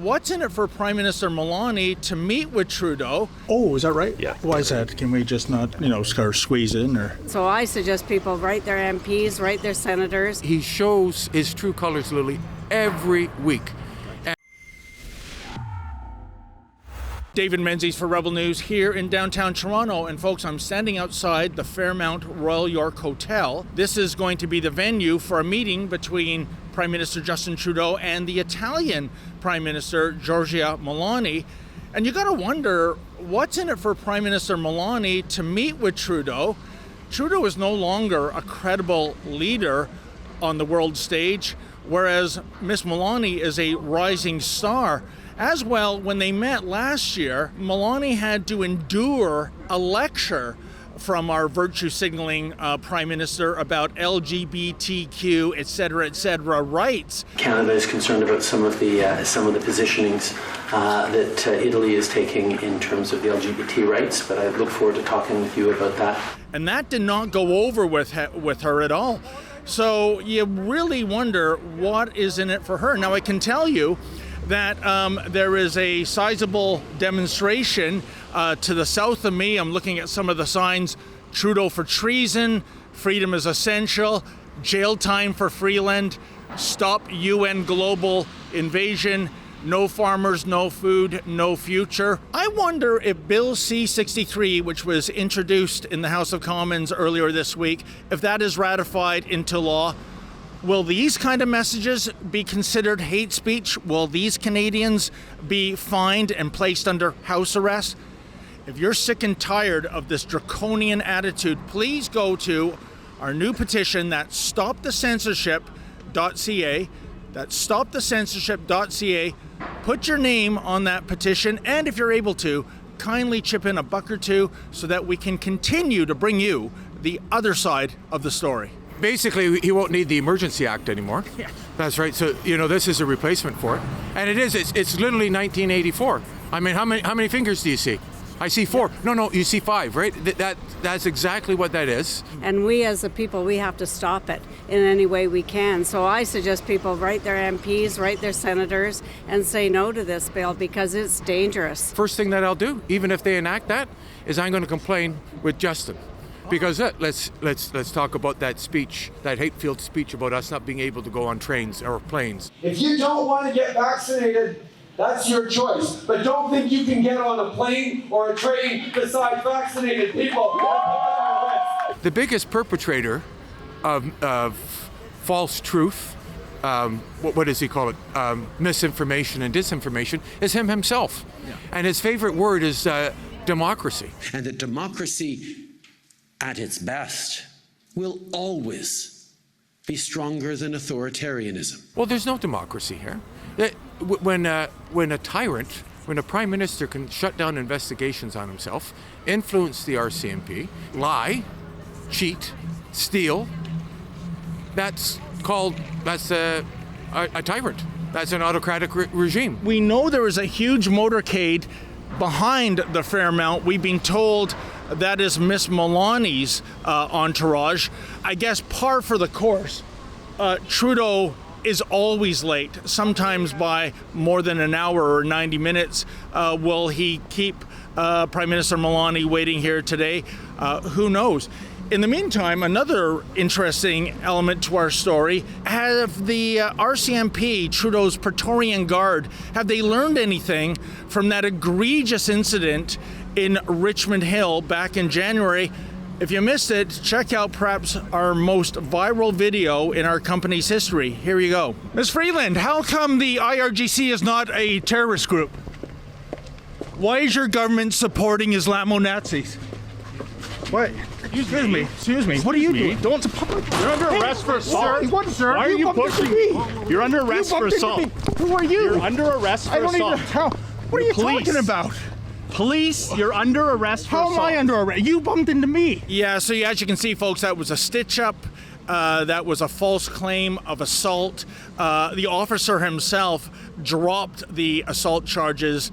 what's in it for Prime Minister Meloni to meet with Trudeau? Oh, is that right? Yeah. Why is that? Can we just not, sort of squeeze in or? So I suggest people write their MPs, write their senators. He shows his true colors, Lily, every week. David Menzies for Rebel News here in downtown Toronto. And folks, I'm standing outside the Fairmount Royal York Hotel. This is going to be the venue for a meeting between Prime Minister Justin Trudeau and the Italian Prime Minister Giorgia Meloni. And you got to wonder, what's in it for Prime Minister Meloni to meet with Trudeau? Trudeau is no longer a credible leader on the world stage, whereas Miss Meloni is a rising star. As well, when they met last year, Meloni had to endure a lecture from our virtue signaling Prime Minister about LGBTQ, et cetera, rights. Canada is concerned about some of the positionings that Italy is taking in terms of the LGBT rights, but I look forward to talking with you about that. And that did not go over with her at all. So you really wonder what is in it for her. Now, I can tell you that there is a sizable demonstration to the south of me. I'm looking at some of the signs: Trudeau for treason, freedom is essential, jail time for Freeland, stop UN global invasion, no farmers, no food, no future. I wonder if Bill C-63, which was introduced in the House of Commons earlier this week, if that is ratified into law, will these kind of messages be considered hate speech? Will these Canadians be fined and placed under house arrest? If you're sick and tired of this draconian attitude, please go to our new petition, that's stopthecensorship.ca. That's stopthecensorship.ca. Put your name on that petition, and if you're able to, kindly chip in $1 or $2 so that we can continue to bring you the other side of the story. Basically, he won't need the Emergency Act anymore. Yeah. That's right. So, this is a replacement for it. And it's literally 1984. I mean, how many fingers do you see? I see 4. No, you see 5, right? That's exactly what that is. And we as the people, we have to stop it in any way we can. So I suggest people write their MPs, write their senators, and say no to this bill because it's dangerous. First thing that I'll do, even if they enact that, is I'm going to complain with Justin. Because let's talk about that speech, that hate-filled speech about us not being able to go on trains or planes. If you don't want to get vaccinated, that's your choice. But don't think you can get on a plane or a train beside vaccinated people. The biggest perpetrator of false truth, what does he call it? Misinformation and disinformation is him himself. Yeah. And his favorite word is democracy. And that democracy at its best will always be stronger than authoritarianism. Well, there's no democracy here. When a tyrant, when a prime minister can shut down investigations on himself, influence the RCMP, lie, cheat, steal, that's a tyrant. That's an autocratic regime. We know there is a huge motorcade behind the Fairmount. We've been told that is Miss Meloni's entourage. I guess par for the course. Trudeau is always late, sometimes by more than an hour or 90 minutes. Will he keep Prime Minister Meloni waiting here today? Who knows? In the meantime, another interesting element to our story, have the RCMP, Trudeau's Praetorian Guard, have they learned anything from that egregious incident in Richmond Hill back in January? If you missed it, check out perhaps our most viral video in our company's history. Here you go. Ms. Freeland, how come the IRGC is not a terrorist group? Why is your government supporting Islamo-Nazis? What? Excuse me. What are you doing? Don't. You're under arrest for assault. What, sir? Why are you pushing me? You're under arrest for assault. Who are you? You're under arrest for assault. What are you talking about? Police, you're under arrest for assault. How am I under arrest? You bumped into me. Yeah, so as you can see, folks, that was a stitch-up. That was a false claim of assault. The officer himself dropped the assault charges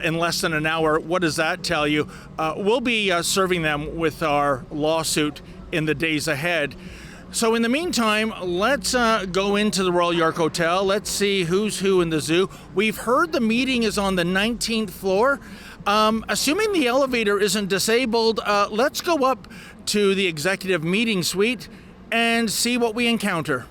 in less than an hour. What does that tell you? We'll be serving them with our lawsuit in the days ahead. So in the meantime, let's go into the Royal York Hotel. Let's see who's who in the zoo. We've heard the meeting is on the 19th floor. Assuming the elevator isn't disabled, let's go up to the executive meeting suite and see what we encounter.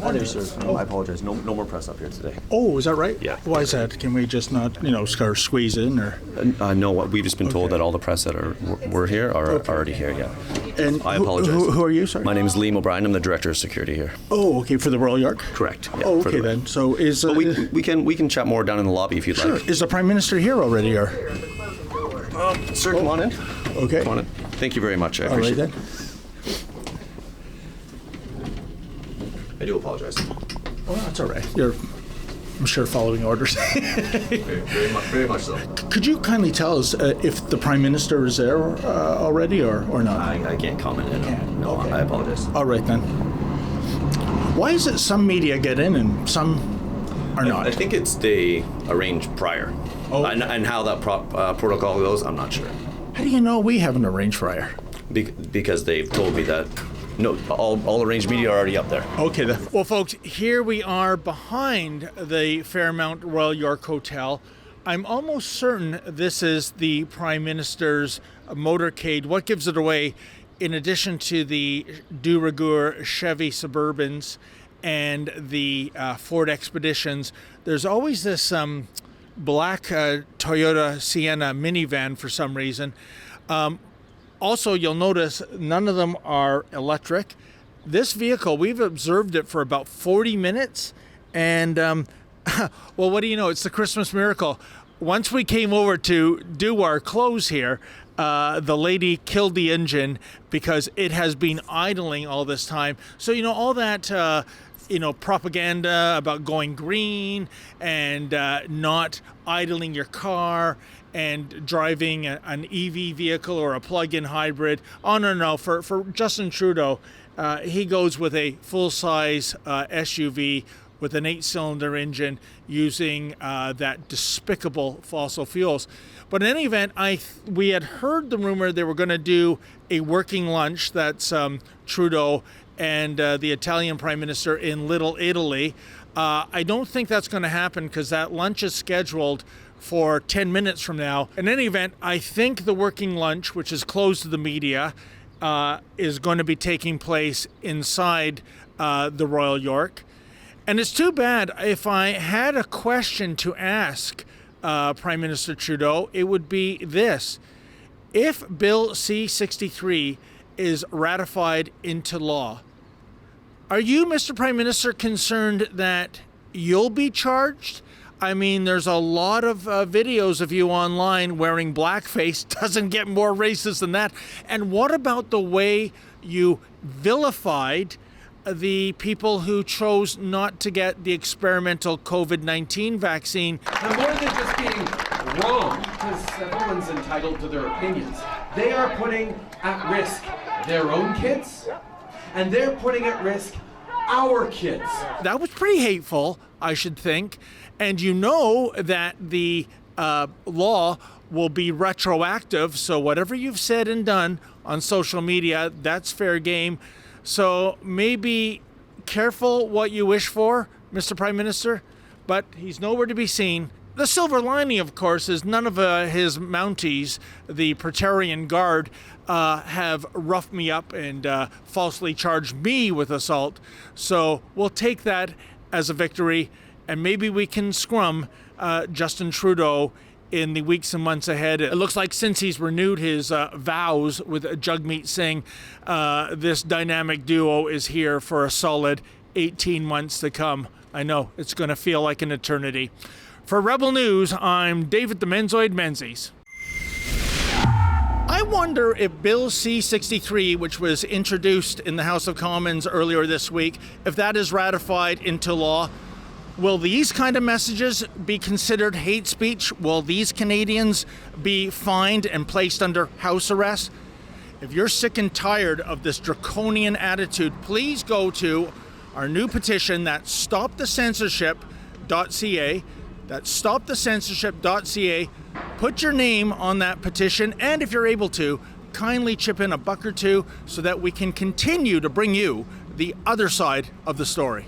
Hi there, sir. I apologize. No more press up here today. Oh, is that right? Yeah. Why is that? Can we just not, sort of squeeze in or? No, we've just been told that all the press that were here are already here, yeah. And I apologize. Who are you, sorry? My name is Liam O'Brien. I'm the Director of Security here. Oh, okay, for the Royal York? Correct. Yeah, Oh, for okay the- then. So is... But we can chat more down in the lobby if you'd Sure. like. Is the Prime Minister here already, or? Sir, come on in. Okay. Come on in. Thank you very much. I All right appreciate then. it. I do apologize. Oh, that's all right. You're, I'm sure, following orders. Very much so. Could you kindly tell us if the Prime Minister is there already or not? I can't comment. No, I apologize. All right then. Why is it some media get in and some are not? I think it's they arranged prior. Oh. And how that protocol goes, I'm not sure. How do you know we haven't arranged prior? Because they've told me that no, all arranged media are already up there. Okay then. Well, folks, here we are behind the Fairmount Royal York Hotel. I'm almost certain this is the Prime Minister's motorcade. What gives it away, in addition to the de rigueur Chevy Suburbans and the Ford Expeditions, there's always this black Toyota Sienna minivan for some reason. Also, you'll notice none of them are electric. This vehicle, we've observed it for about 40 minutes. And, well, what do you know? It's the Christmas miracle. Once we came over to do our close here, the lady killed the engine because it has been idling all this time. So, all that, propaganda about going green and not idling your car and driving an EV vehicle or a plug-in hybrid. Oh, no. For Justin Trudeau, he goes with a full-size SUV with an 8-cylinder engine using that despicable fossil fuels. But in any event, we had heard the rumor they were going to do a working lunch. That's Trudeau and the Italian Prime Minister in Little Italy. I don't think that's going to happen because that lunch is scheduled for 10 minutes from now. In any event, I think the working lunch, which is closed to the media, is going to be taking place inside the Royal York. And it's too bad. If I had a question to ask Prime Minister Trudeau, it would be this. If Bill C-63 is ratified into law, are you, Mr. Prime Minister, concerned that you'll be charged? I mean, there's a lot of videos of you online wearing blackface. Doesn't get more racist than that. And what about the way you vilified the people who chose not to get the experimental COVID-19 vaccine? Now, more than just being wrong, because everyone's entitled to their opinions, they are putting at risk their own kids, and they're putting at risk our kids. That was pretty hateful, I should think. And you know that the law will be retroactive, so whatever you've said and done on social media, that's fair game. So maybe careful what you wish for, Mr. Prime Minister, but he's nowhere to be seen. The silver lining, of course, is none of his Mounties, the Praetorian Guard, have roughed me up and falsely charged me with assault. So we'll take that as a victory, and maybe we can scrum Justin Trudeau in the weeks and months ahead. It looks like since he's renewed his vows with Jagmeet Singh, this dynamic duo is here for a solid 18 months to come. I know, it's going to feel like an eternity. For Rebel News, I'm David the Menzoid Menzies. I wonder if Bill C-63, which was introduced in the House of Commons earlier this week, if that is ratified into law, will these kind of messages be considered hate speech? Will these Canadians be fined and placed under house arrest? If you're sick and tired of this draconian attitude, please go to our new petition, that's stopthecensorship.ca. That's stopthecensorship.ca. Put your name on that petition, and if you're able to, kindly chip in $1 or $2 so that we can continue to bring you the other side of the story.